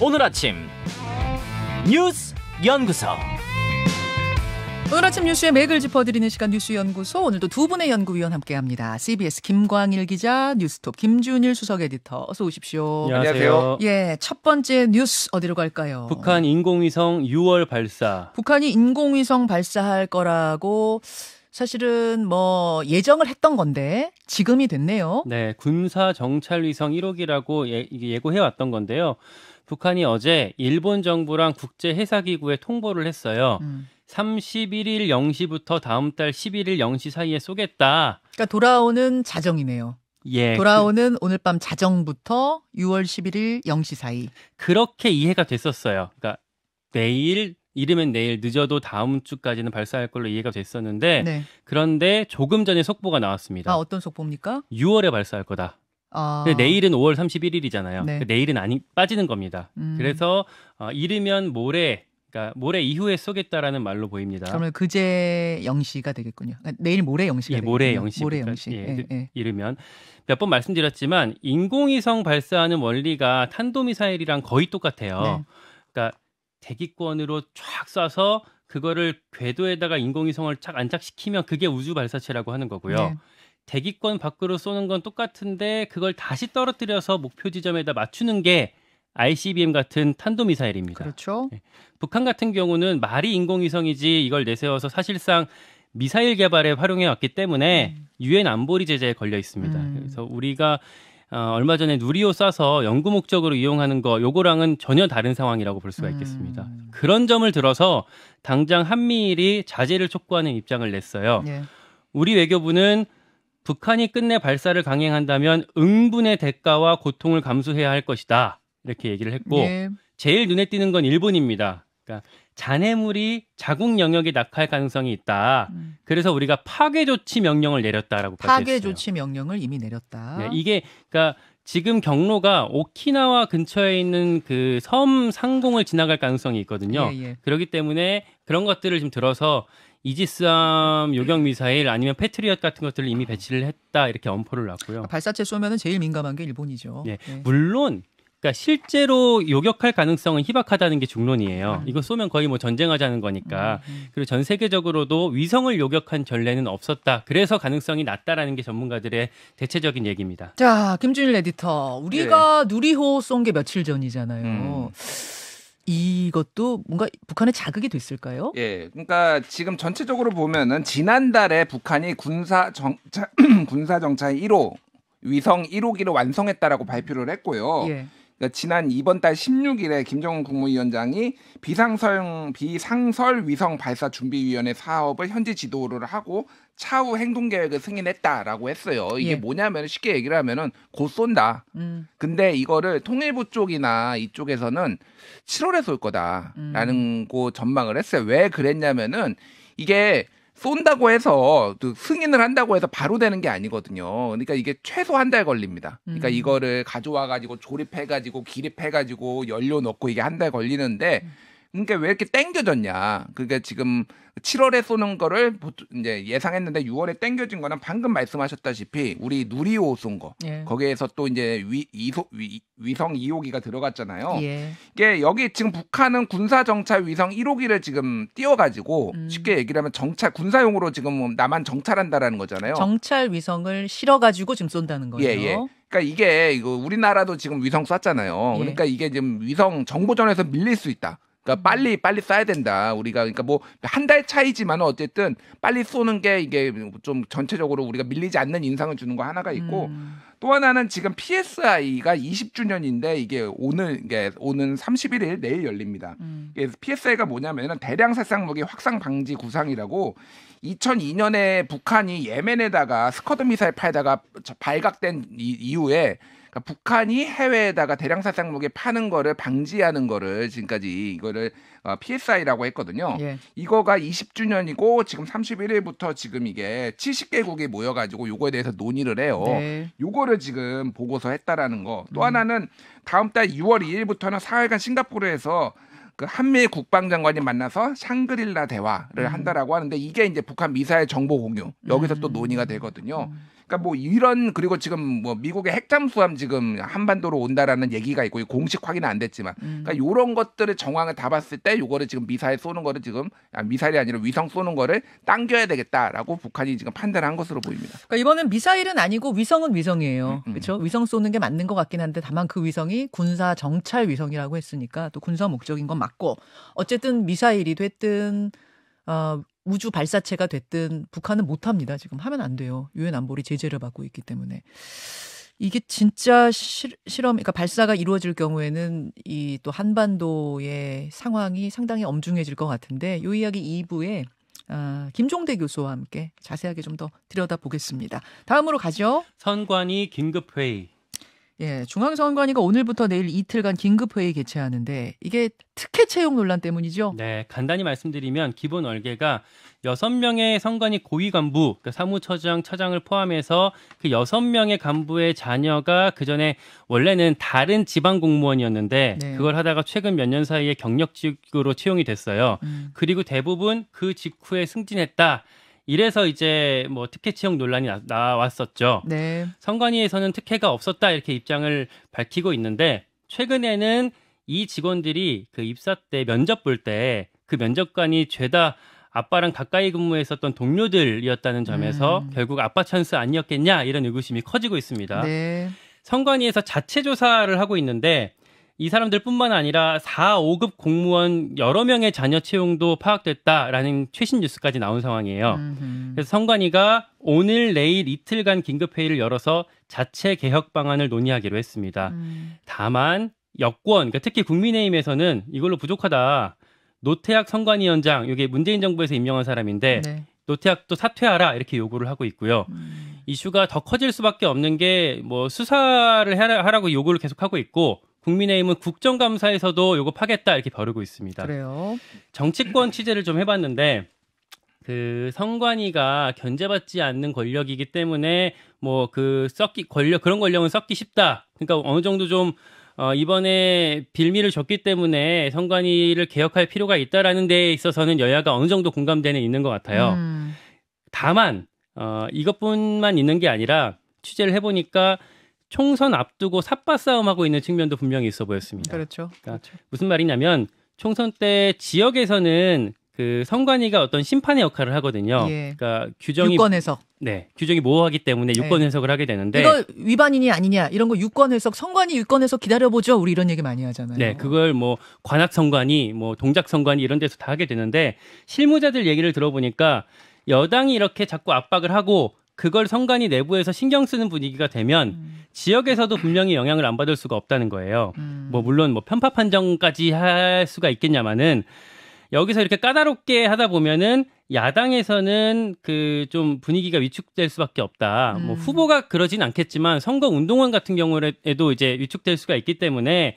오늘 아침 뉴스 연구소. 오늘 아침 뉴스의 맥을 짚어드리는 시간 뉴스연구소. 오늘도 두 분의 연구위원 함께합니다. CBS 김광일 기자, 뉴스톱 김준일 수석 에디터. 어서 오십시오. 안녕하세요. 예, 첫 번째 뉴스 어디로 갈까요? 북한 인공위성 6월 발사. 북한이 인공위성 발사할 거라고 사실은 뭐 예정을 했던 건데 지금이 됐네요. 네, 군사 정찰 위성 1호기라고 예고해왔던 건데요. 북한이 어제 일본 정부랑 국제해사기구에 통보를 했어요. 31일 0시부터 다음 달 11일 0시 사이에 쏘겠다. 그러니까 돌아오는 자정이네요. 예, 돌아오는 오늘 밤 자정부터 6월 11일 0시 사이. 그렇게 이해가 됐었어요. 그러니까 내일, 이르면 내일, 늦어도 다음 주까지는 발사할 걸로 이해가 됐었는데 네. 그런데 조금 전에 속보가 나왔습니다. 아, 어떤 속보입니까? 6월에 발사할 거다. 아. 근데 내일은 5월 31일이잖아요. 네. 내일은 빠지는 겁니다. 그래서 이르면 모레, 그러니까 모레 이후에 쏘겠다라는 말로 보입니다. 그러면 그제 0시가 되겠군요. 그러니까 내일 모레 0시가 되겠군요. 모레 0시. 모레 0시. 이르면 몇 번 말씀드렸지만 인공위성 발사하는 원리가 탄도미사일이랑 거의 똑같아요. 네. 그러니까 대기권으로 쫙 쏴서 그거를 궤도에다가 인공위성을 착 안착시키면 그게 우주 발사체라고 하는 거고요. 네. 대기권 밖으로 쏘는 건 똑같은데 그걸 다시 떨어뜨려서 목표 지점에다 맞추는 게 ICBM 같은 탄도미사일입니다. 그렇죠. 네. 북한 같은 경우는 말이 인공위성이지 이걸 내세워서 사실상 미사일 개발에 활용해 왔기 때문에 유엔 안보리 제재에 걸려 있습니다. 그래서 우리가 얼마 전에 누리호 쏴서 연구 목적으로 이용하는 거 요거랑은 전혀 다른 상황이라고 볼 수가 있겠습니다. 그런 점을 들어서 당장 한미일이 자제를 촉구하는 입장을 냈어요. 네. 우리 외교부는 북한이 끝내 발사를 강행한다면 응분의 대가와 고통을 감수해야 할 것이다. 이렇게 얘기를 했고 네. 제일 눈에 띄는 건 일본입니다. 그러니까 잔해물이 자국 영역에 낙할 가능성이 있다. 그래서 우리가 파괴 조치 명령을 내렸다라고까지 파괴 했어요. 조치 명령을 이미 내렸다. 네, 이게 그러니까 지금 경로가 오키나와 근처에 있는 그 섬 상공을 지나갈 가능성이 있거든요. 예, 예. 그렇기 때문에 그런 것들을 지금 들어서 이지스함 요격 미사일 아니면 패트리엇 같은 것들을 이미 배치를 했다 이렇게 엄포를 놨고요. 발사체 쏘면은 제일 민감한 게 일본이죠. 예, 네. 물론 그러니까 실제로 요격할 가능성은 희박하다는 게 중론이에요. 이거 쏘면 거의 뭐 전쟁하자는 거니까. 그리고 전 세계적으로도 위성을 요격한 전례는 없었다. 그래서 가능성이 낮다라는 게 전문가들의 대체적인 얘기입니다. 자, 김준일 에디터. 우리가 누리호 쏜 게 며칠 전이잖아요. 이것도 뭔가 북한에 자극이 됐을까요? 예, 그러니까 지금 전체적으로 보면은 지난달에 북한이 군사 정찰 1호 위성 1호기를 완성했다라고 발표를 했고요. 예. 그러니까 지난 이번 달 16일에 김정은 국무위원장이 비상설 위성 발사 준비위원회 사업을 현지 지도를 하고 차후 행동 계획을 승인했다라고 했어요. 이게 예. 뭐냐면 쉽게 얘기를 하면은 곧 쏜다. 근데 이거를 통일부 쪽이나 이쪽에서는 7월에 쏠 거다라는 거 전망을 했어요. 왜 그랬냐면은 이게 쏜다고 해서 또 승인을 한다고 해서 바로 되는 게 아니거든요. 그러니까 이게 최소 한 달 걸립니다. 그러니까 이거를 가져와 가지고 조립해 가지고 기립해 가지고 연료 넣고 이게 한 달 걸리는데 그러니까 왜 이렇게 땡겨졌냐? 그러니까 지금 7월에 쏘는 거를 이제 예상했는데 6월에 땡겨진 거는 방금 말씀하셨다시피 우리 누리호 쏜 거. 예. 거기에서 또 이제 위성 2호기가 들어갔잖아요. 예. 이게 여기 지금 북한은 군사 정찰 위성 1호기를 지금 띄워가지고 쉽게 얘기를 하면 정찰 군사용으로 지금 남한 정찰한다라는 거잖아요. 정찰 위성을 실어가지고 지금 쏜다는 거예요. 예. 그러니까 이거 우리나라도 지금 위성 쐈잖아요. 예. 그러니까 이게 지금 위성 정보전에서 밀릴 수 있다. 그러니까 빨리 쏴야 된다. 우리가 그러니까 뭐 한 달 차이지만 어쨌든 빨리 쏘는 게 이게 좀 전체적으로 우리가 밀리지 않는 인상을 주는 거 하나가 있고 또 하나는 지금 PSI가 20주년인데 이게 오는 31일 내일 열립니다. PSI가 뭐냐면은 대량 살상 무기 확산 방지 구상이라고 2002년에 북한이 예멘에다가 스커드 미사일 팔다가 발각된 이후에 그러니까 북한이 해외에다가 대량 살상 무기 파는 거를 방지하는 거를 지금까지 이거를 PSI라고 했거든요. 예. 이거가 20주년이고 지금 31일부터 지금 이게 70개국이 모여가지고 요거에 대해서 논의를 해요. 네. 요거를 지금 보고서 했다라는 거. 또 하나는 다음 달 6월 2일부터는 4일간 싱가포르에서 그 한미 국방장관이 만나서 샹그릴라 대화를 한다라고 하는데 이게 이제 북한 미사일 정보 공유 여기서 또 논의가 되거든요. 그러니까 뭐 이런 그리고 지금 뭐 미국의 핵잠수함 지금 한반도로 온다라는 얘기가 있고 공식 확인은 안 됐지만 그러니까 이런 것들의 정황을 다 봤을 때 요거를 지금 미사일 쏘는 거를 지금 미사일이 아니라 위성 쏘는 거를 당겨야 되겠다라고 북한이 지금 판단한 것으로 보입니다. 그러니까 이번엔 미사일은 아니고 위성은 위성이에요. 그렇죠? 위성 쏘는 게 맞는 것 같긴 한데 다만 그 위성이 군사 정찰 위성이라고 했으니까 또 군사 목적인 건 맞고 어쨌든 미사일이 됐든 우주 발사체가 됐든 북한은 못합니다. 지금 하면 안 돼요. 유엔 안보리 제재를 받고 있기 때문에. 이게 진짜 실험, 그러니까 발사가 이루어질 경우에는 이 또 한반도의 상황이 상당히 엄중해질 것 같은데 이 이야기 2부에 김종대 교수와 함께 자세하게 좀 더 들여다보겠습니다. 다음으로 가죠. 선관위 긴급회의. 예, 중앙선관위가 오늘부터 내일 이틀간 긴급회의 개최하는데 이게 특혜 채용 논란 때문이죠? 네, 간단히 말씀드리면 기본 얼개가 6명의 선관위 고위 간부, 그러니까 사무처장, 차장을 포함해서 그 6명의 간부의 자녀가 그전에 원래는 다른 지방 공무원이었는데 네. 그걸 하다가 최근 몇 년 사이에 경력직으로 채용이 됐어요. 그리고 대부분 그 직후에 승진했다. 이래서 이제 뭐 특혜 채용 논란이 나왔었죠. 네. 선관위에서는 특혜가 없었다 이렇게 입장을 밝히고 있는데 최근에는 이 직원들이 그 입사 때 면접 볼 때 그 면접관이 죄다 아빠랑 가까이 근무했었던 동료들이었다는 점에서 결국 아빠 찬스 아니었겠냐 이런 의구심이 커지고 있습니다. 네. 선관위에서 자체 조사를 하고 있는데 이 사람들뿐만 아니라 4, 5급 공무원 여러 명의 자녀 채용도 파악됐다라는 최신 뉴스까지 나온 상황이에요. 그래서 선관위가 오늘 내일 이틀간 긴급회의를 열어서 자체 개혁 방안을 논의하기로 했습니다. 다만 여권, 그러니까 특히 국민의힘에서는 이걸로 부족하다. 노태학 선관위원장, 이게 문재인 정부에서 임명한 사람인데 네. 노태학도 사퇴하라 이렇게 요구를 하고 있고요. 이슈가 더 커질 수밖에 없는 게 뭐 수사를 하라고 요구를 계속하고 있고 국민의힘은 국정감사에서도 요거 파겠다 이렇게 벼르고 있습니다. 그래요. 정치권 취재를 좀 해봤는데 그 선관위가 견제받지 않는 권력이기 때문에 뭐 그 그런 권력은 썩기 쉽다. 그러니까 어느 정도 좀 이번에 빌미를 줬기 때문에 선관위를 개혁할 필요가 있다라는 데에 있어서는 여야가 어느 정도 공감대는 있는 것 같아요. 다만 이것뿐만 있는 게 아니라 취재를 해보니까 총선 앞두고 삿바 싸움하고 있는 측면도 분명히 있어 보였습니다. 그렇죠. 그러니까 무슨 말이냐면 총선 때 지역에서는 그 선관위가 어떤 심판의 역할을 하거든요. 예. 그러니까 규정이 유권 해석. 네, 규정이 모호하기 때문에 유권 네. 해석을 하게 되는데 이거 위반이냐 아니냐 이런 거 유권 해석, 선관위 유권 해석 기다려보죠. 우리 이런 얘기 많이 하잖아요. 네, 그걸 뭐 관악 선관위, 뭐 동작 선관위 이런 데서 다 하게 되는데 실무자들 얘기를 들어보니까 여당이 이렇게 자꾸 압박을 하고 그걸 선관위 내부에서 신경 쓰는 분위기가 되면 지역에서도 분명히 영향을 안 받을 수가 없다는 거예요. 뭐 물론 뭐 편파 판정까지 할 수가 있겠냐마는 여기서 이렇게 까다롭게 하다 보면은 야당에서는 그 좀 분위기가 위축될 수밖에 없다. 뭐 후보가 그러진 않겠지만 선거 운동원 같은 경우에도 이제 위축될 수가 있기 때문에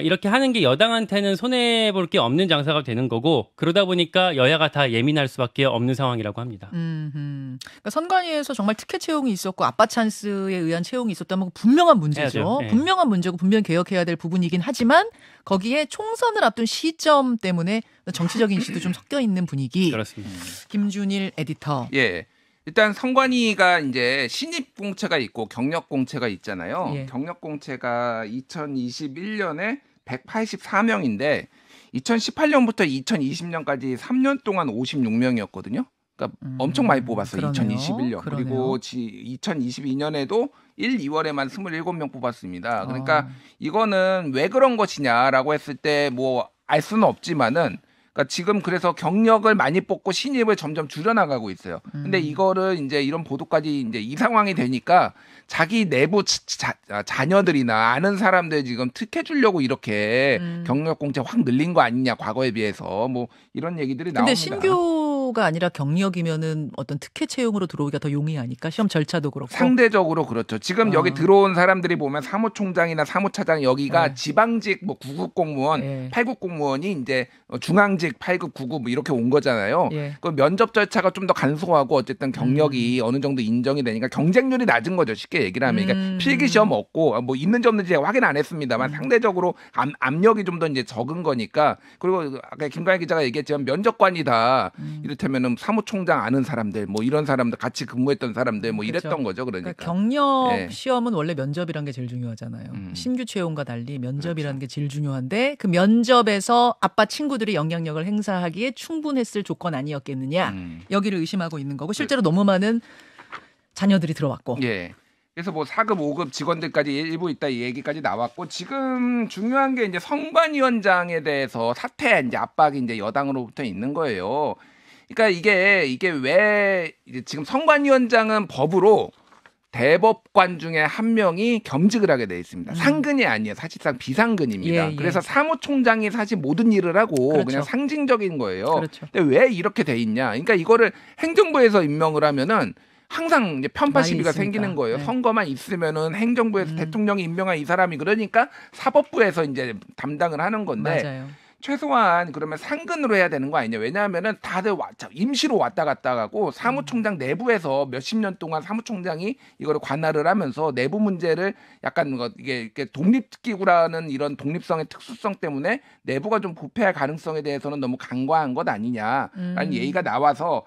이렇게 하는 게 여당한테는 손해 볼 게 없는 장사가 되는 거고 그러다 보니까 여야가 다 예민할 수밖에 없는 상황이라고 합니다. 그러니까 선관위에서 정말 특혜 채용이 있었고 아빠 찬스에 의한 채용이 있었다면 분명한 문제죠. 네. 분명한 문제고 분명히 개혁해야 될 부분이긴 하지만 거기에 총선을 앞둔 시점 때문에 정치적인 이슈도 좀 섞여 있는 분위기. 그렇습니다. 김준일 에디터. 예. 일단 선관위가 이제 신입 공채가 있고 경력 공채가 있잖아요. 예. 경력 공채가 2021년에 184명인데 2018년부터 2020년까지 3년 동안 56명이었거든요. 그러니까 엄청 많이 뽑았어요. 그러네요. 2021년. 그러네요. 그리고 2022년에도 1, 2월에만 27명 뽑았습니다. 그러니까 이거는 왜 그런 것이냐라고 했을 때 뭐 알 수는 없지만은 그러니까 지금 그래서 경력을 많이 뽑고 신입을 점점 줄여나가고 있어요. 근데 이거를 이제 이런 보도까지 이제 이 상황이 되니까 자기 내부 자녀들이나 아는 사람들 지금 특혜 주려고 이렇게 경력 공채 확 늘린 거 아니냐 과거에 비해서 뭐 이런 얘기들이 근데 나옵니다. 신규가 아니라 경력이면은 어떤 특혜 채용으로 들어오기가 더 용이하니까 시험 절차도 그렇고. 상대적으로 그렇죠. 지금 여기 들어온 사람들이 보면 사무총장이나 사무차장 여기가 네. 지방직 뭐 9급 공무원, 네. 8급 공무원이 이제 중앙직 8급, 9급 뭐 이렇게 온 거잖아요. 예. 그 면접 절차가 좀 더 간소하고 어쨌든 경력이 어느 정도 인정이 되니까 경쟁률이 낮은 거죠. 쉽게 얘기를 하면. 그러니까 필기 시험 없고 뭐 있는지 없는지 확인 안 했습니다만 상대적으로 압력이 좀 더 이제 적은 거니까. 그리고 아까 김광희 기자가 얘기했지만 면접관이 다 이를테면은 사무총장 아는 사람들, 뭐 이런 사람들 같이 근무했던 사람들, 뭐 그렇죠. 이랬던 거죠. 그러니까 경력 네. 시험은 원래 면접이란 게 제일 중요하잖아요. 신규 채용과 달리 면접이라는 게 제일 중요한데 그 면접에서 아빠 친구들이 영향력을 행사하기에 충분했을 조건 아니었겠느냐. 여기를 의심하고 있는 거고 실제로 너무 많은 자녀들이 들어왔고. 예. 그래서 뭐 4급, 5급 직원들까지 일부 있다 이 얘기까지 나왔고 지금 중요한 게 이제 선관위원장에 대해서 사퇴 이제 압박이 이제 여당으로부터 있는 거예요. 그러니까 이게 왜 이제 지금 선관위원장은 법으로 대법관 중에 한 명이 겸직을 하게 돼 있습니다. 상근이 아니에요. 사실상 비상근입니다. 예. 그래서 사무총장이 사실 모든 일을 하고 그렇죠. 그냥 상징적인 거예요. 그렇죠. 근데 왜 이렇게 돼 있냐? 그러니까 이거를 행정부에서 임명을 하면은 항상 이제 편파 시비가 생기는 거예요. 네. 선거만 있으면은 행정부에서 대통령이 임명한 이 사람이 그러니까 사법부에서 이제 담당을 하는 건데 맞아요. 최소한 그러면 상근으로 해야 되는 거 아니냐? 왜냐하면은 다들 임시로 왔다 갔다 가고 사무총장 내부에서 몇십 년 동안 사무총장이 이거를 관할을 하면서 내부 문제를 약간 이게 독립기구라는 이런 독립성의 특수성 때문에 내부가 좀 부패할 가능성에 대해서는 너무 간과한 것 아니냐라는 얘기가 나와서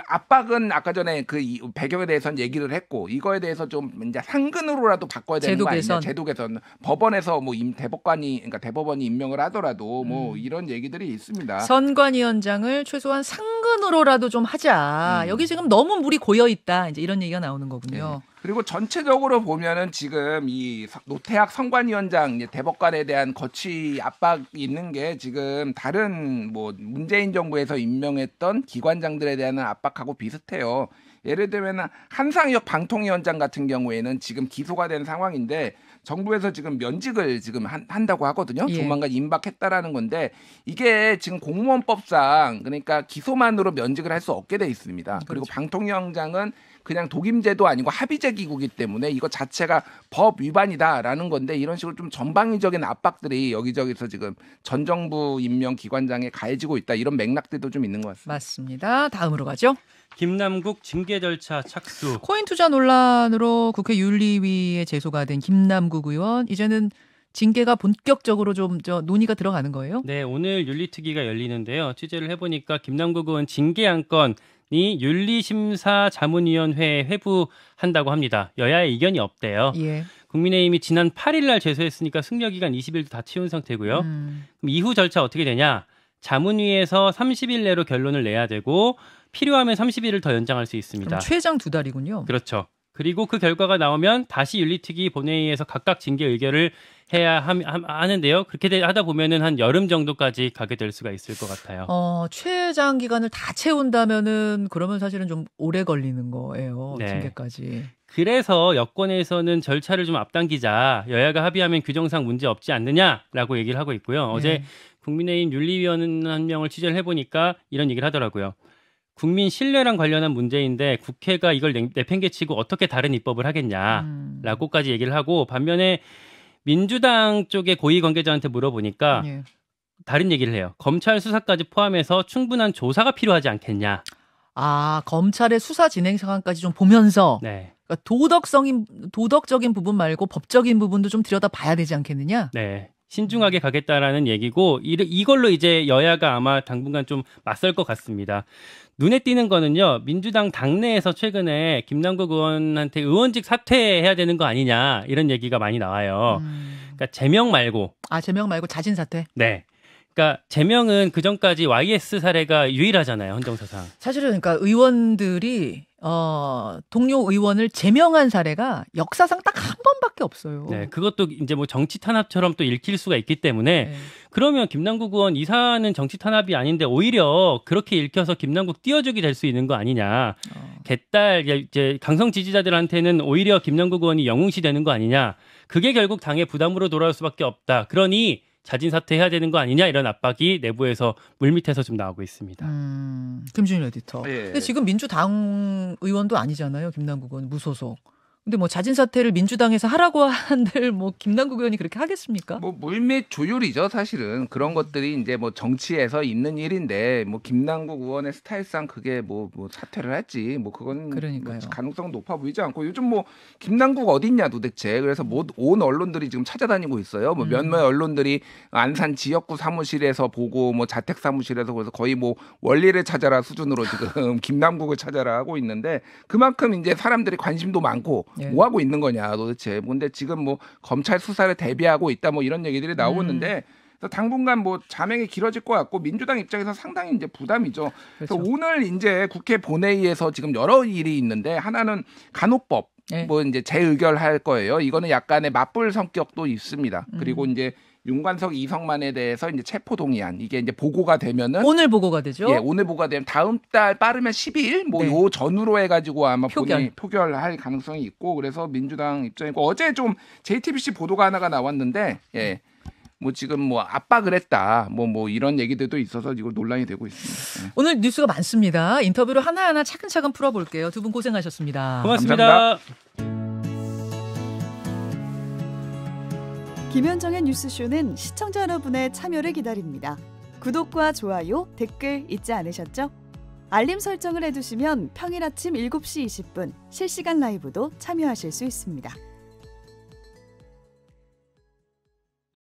압박은 아까 전에 그 배경에 대해서는 얘기를 했고 이거에 대해서 좀 이제 상근으로라도 바꿔야 되는 거 아니냐. 제도 개선. 법원에서 뭐 그러니까 대법원이 임명을 하더라도 뭐 이런 얘기들이 있습니다. 선관위원장을 최소한 상근으로라도 좀 하자. 여기 지금 너무 물이 고여 있다. 이제 이런 얘기가 나오는 거군요. 네. 그리고 전체적으로 보면은 지금 이 노태학 선관위원장 이제 대법관에 대한 거취 압박이 있는 게 지금 다른 뭐 문재인 정부에서 임명했던 기관장들에 대한 압박하고 비슷해요. 예를 들면 한상혁 방통위원장 같은 경우에는 지금 기소가 된 상황인데 정부에서 지금 면직을 지금 한다고 하거든요. 예. 조만간 임박했다라는 건데 이게 지금 공무원법상 그러니까 기소만으로 면직을 할 수 없게 돼 있습니다. 그리고 방통위원장은 그냥 독임제도 아니고 합의제 기구이기 때문에 이거 자체가 법 위반이다라는 건데 이런 식으로 좀 전방위적인 압박들이 여기저기서 지금 전 정부 임명 기관장에 가해지고 있다 이런 맥락들도 좀 있는 것 같습니다. 맞습니다. 다음으로 가죠. 김남국 징계 절차 착수. 코인 투자 논란으로 국회 윤리위에 제소가 된 김남국 의원 이제는 징계가 본격적으로 좀 논의가 들어가는 거예요? 네, 오늘 윤리특위가 열리는데요. 취재를 해보니까 김남국 의원 징계 안건이 윤리심사자문위원회에 회부한다고 합니다. 여야의 이견이 없대요. 예. 국민의힘이 지난 8일 날 제소했으니까 승려기간 20일도 다 채운 상태고요. 그럼 이후 절차 어떻게 되냐? 자문위에서 30일 내로 결론을 내야 되고 필요하면 30일을 더 연장할 수 있습니다. 그럼 최장 2달이군요. 그렇죠. 그리고 그 결과가 나오면 다시 윤리특위 본회의에서 각각 징계 의결을 해야 하는데요. 그렇게 하다 보면은 한 여름 정도까지 가게 될 수가 있을 것 같아요. 최장 기간을 다 채운다면은 그러면 사실은 좀 오래 걸리는 거예요. 네. 징계까지. 그래서 여권에서는 절차를 좀 앞당기자, 여야가 합의하면 규정상 문제 없지 않느냐라고 얘기를 하고 있고요. 어제 국민의힘 윤리위원 한 명을 취재를 해보니까 이런 얘기를 하더라고요. 국민 신뢰랑 관련한 문제인데 국회가 이걸 내팽개치고 어떻게 다른 입법을 하겠냐라고까지 얘기를 하고 반면에 민주당 쪽의 고위 관계자한테 물어보니까 다른 얘기를 해요. 검찰 수사까지 포함해서 충분한 조사가 필요하지 않겠냐. 아, 검찰의 수사 진행 상황까지 좀 보면서 네. 그러니까 도덕적인 부분 말고 법적인 부분도 좀 들여다봐야 되지 않겠느냐? 네. 신중하게 가겠다라는 얘기고 이걸로 이제 여야가 아마 당분간 좀 맞설 것 같습니다. 눈에 띄는 거는요. 민주당 당내에서 최근에 김남국 의원한테 의원직 사퇴해야 되는 거 아니냐 이런 얘기가 많이 나와요. 그러니까 제명 말고. 아, 제명 말고 자진 사퇴? 네. 그러니까 제명은 그전까지 YS 사례가 유일하잖아요. 헌정사상. 사실은 그러니까 의원들이 동료 의원을 제명한 사례가 역사상 딱 한 번밖에 없어요. 네, 그것도 이제 뭐 정치 탄압처럼 또 읽힐 수가 있기 때문에 그러면 김남국 의원 이 사안은 정치 탄압이 아닌데 오히려 그렇게 읽혀서 김남국 띄워주기 될 수 있는 거 아니냐. 개딸 이제 강성 지지자들한테는 오히려 김남국 의원이 영웅시 되는 거 아니냐. 그게 결국 당의 부담으로 돌아올 수밖에 없다. 그러니 자진 사퇴해야 되는 거 아니냐 이런 압박이 내부에서 물밑에서 좀 나오고 있습니다. 김준일 에디터. 예. 근데 지금 민주당 의원도 아니잖아요. 김남국 의원 무소속. 근데 뭐 자진 사퇴를 민주당에서 하라고 한들 뭐 김남국 의원이 그렇게 하겠습니까? 뭐 물밑 조율이죠, 사실은. 그런 것들이 이제 뭐 정치에서 있는 일인데 뭐 김남국 의원의 스타일상 그게 뭐 사퇴를 할지 뭐 그건 그러니까요. 뭐 가능성 높아 보이지 않고 요즘 뭐 김남국 어딨냐 도대체. 그래서 뭐 온 언론들이 지금 찾아다니고 있어요. 뭐 몇몇 언론들이 안산 지역구 사무실에서 보고 뭐 자택 사무실에서 그래서 거의 뭐 원리를 찾아라 수준으로 지금 김남국을 찾아라 하고 있는데 그만큼 이제 사람들이 관심도 많고 예. 뭐 하고 있는 거냐 도대체. 근데 지금 뭐 검찰 수사를 대비하고 있다 뭐 이런 얘기들이 나오고 있는데 그래서 당분간 뭐 자명이 길어질 것 같고 민주당 입장에서 상당히 이제 부담이죠. 그래서 그렇죠. 오늘 이제 국회 본회의에서 지금 여러 일이 있는데 하나는 간호법 네. 뭐 이제 재의결할 거예요. 이거는 약간의 맞불 성격도 있습니다. 그리고 이제 윤관석 이성만에 대해서 이제 체포동의안 이게 이제 보고가 되면은 오늘 보고가 되죠? 예, 오늘 보고가 되면 다음 달 빠르면 12일 뭐 네. 요 전후로 해가지고 아마 표결. 표결할 가능성이 있고 그래서 민주당 입장이고 어제 좀 JTBC 보도가 하나가 나왔는데 예. 뭐 지금 뭐 압박을 했다 뭐 이런 얘기들도 있어서 이거 논란이 되고 있습니다. 예. 오늘 뉴스가 많습니다. 인터뷰를 하나하나 차근차근 풀어볼게요. 두 분 고생하셨습니다. 고맙습니다. 감사합니다. 김현정의 뉴스쇼는 시청자 여러분의 참여를 기다립니다. 구독과 좋아요, 댓글 잊지 않으셨죠? 알림 설정을 해두시면 평일 아침 7시 20분 실시간 라이브도 참여하실 수 있습니다.